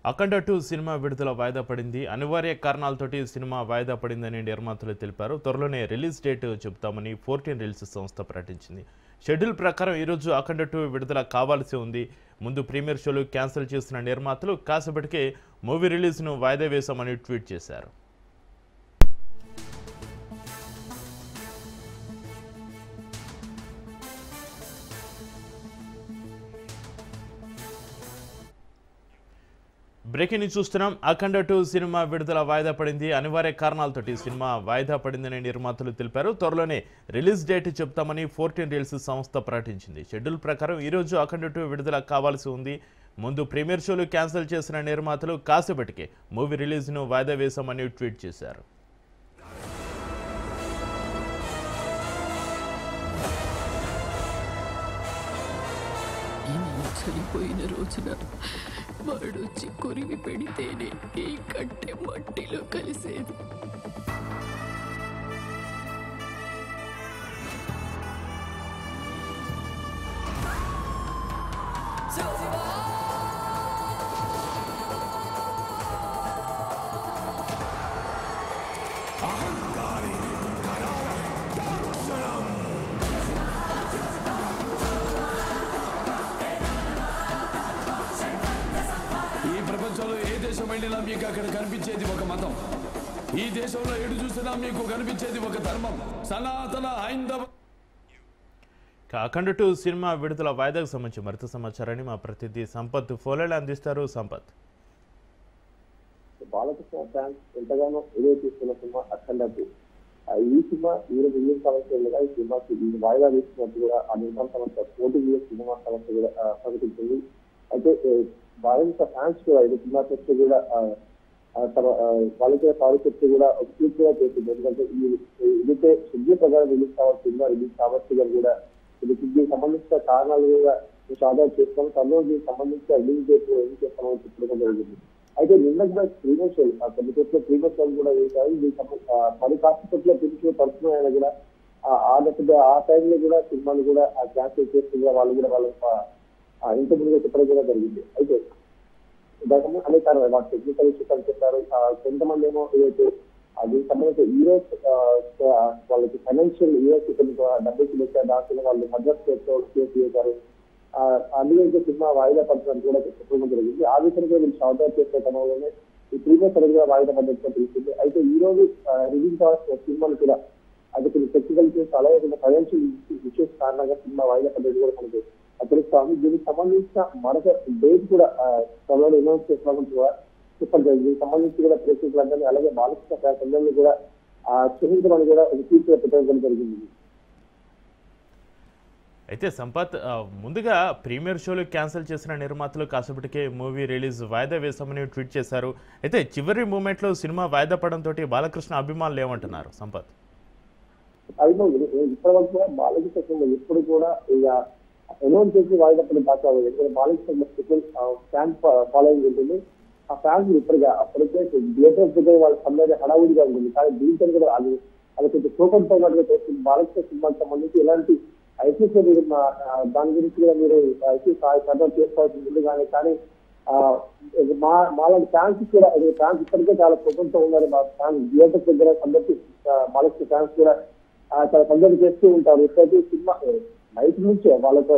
అఖండ 2 cinema విడుదల వాయిదా పడింది. అనివార్య కారణాలతోటి సినిమా వాయిదా పడిందని నిర్మాతలు తెలిపారు. త్వరలోనే రిలీజ్ డేట్ చెబుతామని 14 రీల్స్ సంస్థ ప్రకటించింది. షెడ్యూల్ ప్రకారం ఈరోజు అఖండ 2 విడుదల కావాల్సి ఉంది. ముందు ప్రీమియర్ షోలు క్యాన్సిల్ చేసిన నిర్మాతలు కాసేపటికే మూవీ రిలీజ్ను వాయిదా వేశామని ట్వీట్ చేశారు. బ్రేకింగ్ న్యూస్ చూస్తున్నాం. అఖండ 2 సినిమా విడుదల వాయిదా పడింది. అనివార్య కారణాలతోటి సినిమా వాయిదా పడిందని నిర్మాతలు తెలిపారు. త్వరలోనే రిలీజ్ డేట్ చెప్తామని 14 రీల్స్ సంస్థ ప్రకటించింది. షెడ్యూల్ ప్రకారం ఈరోజు అఖండ 2 విడుదల కావాల్సి ఉంది. ముందు ప్రీమియర్ షోలు క్యాన్సిల్ చేసిన నిర్మాతలు కాసేపటికే మూవీ రిలీజ్ను వాయిదా వేశామని ట్వీట్ చేశారు. చనిపోయిన రోజున వాడొచ్చి కొరివి పెడితేనే ఈ కట్టె మట్టిలో కలిసేది. ప్రపంచంలో ఏ దేశం వెళ్ళినా మీకు అక్కడ కనిపించేది ఒక మతం. ఈ దేశంలో ఎటు చూసినా మీకు కనిపించేది ఒక ధర్మం, సనాతన హైందవ. అఖండ 2 సినిమా విడుదల వాయిదాకు సంబంధించి మరింత సమాచారాన్ని మా ప్రతినిధి సంపత్ ఫోన్లో అందిస్తారు. సంపత్, బాలకృష్ణ ఫ్యాన్స్ ఎంతగానో ఎదురు చూస్తున్న సినిమా అఖండ 2. ఈ సినిమా ఈరోజు రిలీజ్ కావాల్సిందిగా ఈ సినిమాకి వాయిదా వేసినట్టు కూడా ఆ నిర్మాణ సంస్థ 14 సినిమా సంస్థ కూడా ప్రకటించింది. అయితే బాలకృష్ణ ఫ్యాన్స్ కూడా ఇది సినిమా చెప్తే కూడా వాళ్ళకి ప్రాజెక్ట్ కూడా ఒక ట్వీట్ కూడా చేసింది. ఎందుకంటే ఇదైతే షెడ్యూల్ ప్రకారం రిలీజ్ కావాల్సి సినిమా రిలీజ్ కావచ్చు కూడా దీనికి సంబంధించిన కారణాలు కూడా ఆధార్ చేస్తాము. త్వరలో దీనికి సంబంధించిన రిలీజ్ డేట్ ఏం చేస్తామని చెప్పడం జరిగింది. అయితే నిన్న కూడా ప్రీమియర్ షోలు కొన్ని చోట్ల ప్రీమియర్ షోలు కూడా వేశారు. దీనికి 10 చోట్ల ప్రీమియర్ షో పడుతున్నాయని కూడా ఆ టైంలో కూడా సినిమాలు కూడా క్యాన్సిల్ చేస్తున్నా వాళ్ళు కూడా వాళ్ళ ఇంటర్వ్యూగా చెప్పడం కూడా జరిగింది. అయితే దాని అనేక వాళ్ళు టెక్నికల్ ఇష్యూస్ అని చెప్పారు. కొంతమంది ఏమో ఏదైతే దీనికి సంబంధించిన హీరోస్ వాళ్ళకి ఫైనాన్షియల్ హీరోస్ డబ్బులు ఇచ్చారు, దాంట్లో వాళ్ళు మద్రాస్ కేసు చేశారు. అందుకే సినిమా వాయిదా పడుతుందని కూడా చెప్పడం జరిగింది. ఆ విషయంలో వీళ్ళు షార్ట్ అవుట్ చేసే క్రమంలోనే ఈ ప్రీమియర్ సరిగ్గా వాయిదా పడ్డట్టుగా తెలిసింది. అయితే ఈ రోజు రిలీజ్ కావాల్సిన సినిమాలు కూడా అది కొన్ని టెక్నికల్ ఇష్యూస్ అలాగే కొన్ని ఫైనాన్షియల్ ఇష్యూస్ కారణంగా సినిమా వాయిదా పడ్డట్టు కూడా మనకి తెలుస్తాము. దీనికి సంబంధించిన మరొక డేట్ కూడా త్వరలో అనౌన్స్ చేస్తున్నామని కూడా చెప్పడం జరిగింది. దీనికి సంబంధించి కూడా ప్రేక్షకులందరినీ అలాగే బాలకృష్ణ ఫ్యాన్స్ అందరినీ కూడా క్షమించమని కూడా ఒక ట్వీట్ పెట్టడం జరిగింది. అయితే సంపత్, ముందుగా ప్రీమియర్ షోలు క్యాన్సిల్ చేసిన నిర్మాతలు కాసేపటికే మూవీ రిలీజ్ వాయిదా వేశామని ట్వీట్ చేశారు. అయితే చివరి మూమెంట్లో సినిమా వాయిదా పడంతో బాలకృష్ణ అభిమానులు ఏమంటున్నారు సంపత్? అయితే ఇప్పటి వరకు కూడా బాలకృష్ణ ఎప్పుడు కూడా ఇక అనౌన్స్ చేసి వాయిదా పడి దాకా ఎందుకంటే బాలకృష్ణ ఫ్యాన్ ఫాలోయింగ్ ఉంటుంది. ఆ ఫ్యాన్స్ ఇప్పటిగా అప్పటికే థియేటర్స్ దగ్గర వాళ్ళ సంబంధ హడావుడిగా ఉంటుంది. కానీ దీంతో కూడా అది కొంచెం కోపంతో ఉన్నట్టుగా చేస్తుంది. బాలకృష్ణ సినిమాకి సంబంధించి ఎలాంటి ఐసీస్ మీరు దాని గురించి కూడా మీరు ఐసీ కంట్రోల్ చేసుకోవాల్సి ఉంటుంది. కానీ మాలాంటి ఫ్యాన్స్ కూడా ఫ్యాన్స్ ఇప్పటికే చాలా కోపంతో ఉన్నారు. మా ఫ్యాన్స్ థియేటర్స్ దగ్గర సందర్శి బాలకృష్ణ ఫ్యాన్స్ కూడా చాలా సందర్శన చేస్తూ ఉంటారు. ఎప్పుడైతే సినిమా నైట్ నుంచే వాళ్ళతో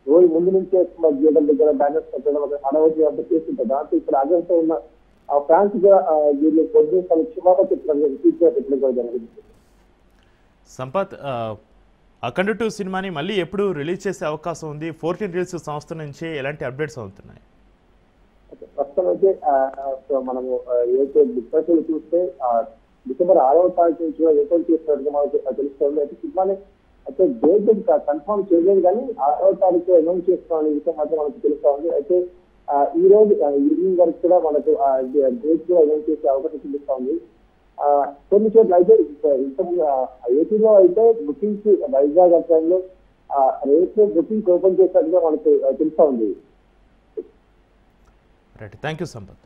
రోజు ముందు నుంచే థియేటర్ దగ్గర బ్యానర్స్ పెట్టడం హడావుడి అంతా చేస్తుంటారు. దాంతో ఇక్కడ ఆగ్రహంతో ఉన్న ఆ ఫ్యాన్స్ కూడా వీళ్ళు పొద్దున్న క్షమాపణ చెప్పడం జరిగింది. సంపత్, అఖండ 2 సినిమాని మళ్ళీ ఎప్పుడు రిలీజ్ చేసే అవకాశం ఉంది? 14 రీల్స్ సంస్థ నుంచి ఎలాంటి అప్డేట్స్ అవుతున్నాయి? ప్రస్తుతం అయితే మనము ఏదైతే డిస్కషన్ చూస్తే డిసెంబర్ 6వ తారీఖు నుంచి ఏర్పాటు చేస్తున్నట్టుగా మనకు తెలుస్తుంది. అయితే సినిమాని అయితే డేట్ కన్ఫర్మ్ చేయలేదు కానీ 6వ తారీఖు అనౌన్స్ చేస్తున్నాం అనే విషయం మాత్రం మనకు తెలుస్తా ఉంది. అయితే ఈ రోజు ఈవినింగ్ వరకు కూడా మనకు డేట్ కూడా అనౌన్స్ చేసే అవకాశం చూపిస్తా ఉంది. కొన్ని చోట్ల అయితే ఏపీలో అయితే బుకింగ్స్ వైజాగ్ అక్కడ రేపు బుకింగ్స్ ఓపెన్ చేసినట్టుగా మనకు తెలుస్తా ఉంది. Right, thank you Sampath.